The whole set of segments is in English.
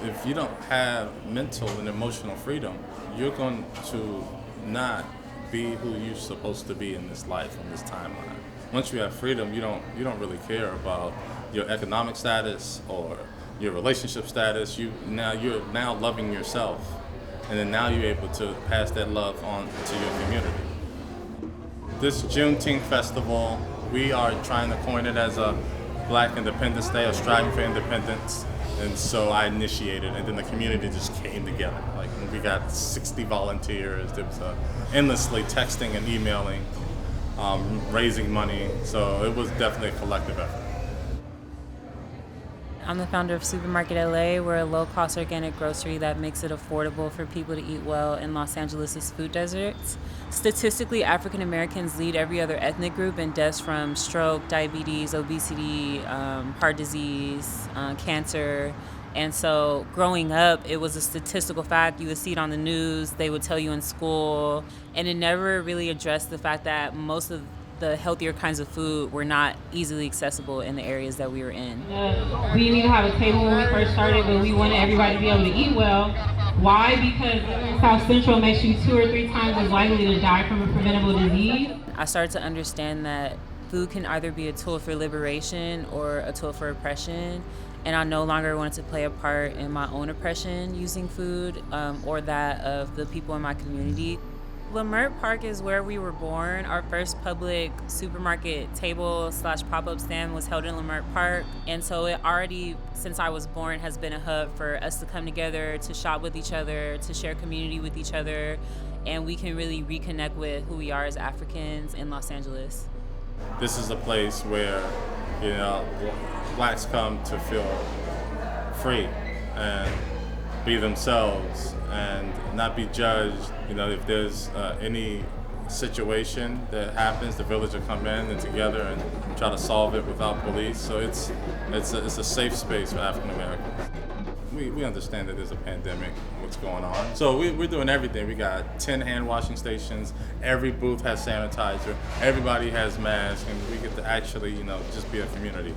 If you don't have mental and emotional freedom, you're going to not be who you're supposed to be in this life, in this timeline. Once you have freedom, you don't really care about your economic status or your relationship status. You're now loving yourself, and then now you're able to pass that love on to your community. This Juneteenth festival, we are trying to coin it as a Black Independence Day, or striving for independence. And so I initiated, and then the community just came together. Like, we got 60 volunteers. There was endlessly texting and emailing, raising money. So it was definitely a collective effort. I'm the founder of Supermarket LA. We're a low-cost organic grocery that makes it affordable for people to eat well in Los Angeles' food deserts. Statistically, African Americans lead every other ethnic group in deaths from stroke, diabetes, obesity, heart disease, cancer. And so growing up, it was a statistical fact. You would see it on the news, they would tell you in school, and it never really addressed the fact that most of the healthier kinds of food were not easily accessible in the areas that we were in. We didn't even have a table when we first started, but we wanted everybody to be able to eat well. Why? Because South Central makes you 2 or 3 times as likely to die from a preventable disease. I started to understand that food can either be a tool for liberation or a tool for oppression, and I no longer wanted to play a part in my own oppression using food or that of the people in my community. Leimert Park is where we were born. Our first public supermarket table / pop-up stand was held in Leimert Park. And so it already, since I was born, has been a hub for us to come together, to shop with each other, to share community with each other. And we can really reconnect with who we are as Africans in Los Angeles. This is a place where, Blacks come to feel free and be themselves and not be judged. If there's any situation that happens, the village will come in and together and try to solve it without police. So it's a safe space for African Americans. We understand that there's a pandemic, what's going on. So we're doing everything. We got 10 hand washing stations. Every booth has sanitizer. Everybody has masks, and we get to actually, just be a community.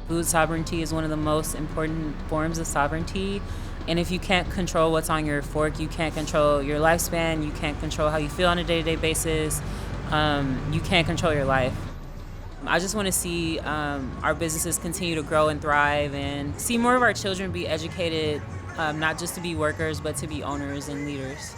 Food sovereignty is one of the most important forms of sovereignty. And if you can't control what's on your fork, you can't control your lifespan, you can't control how you feel on a day-to-day basis, you can't control your life. I just want to see our businesses continue to grow and thrive and see more of our children be educated, not just to be workers, but to be owners and leaders.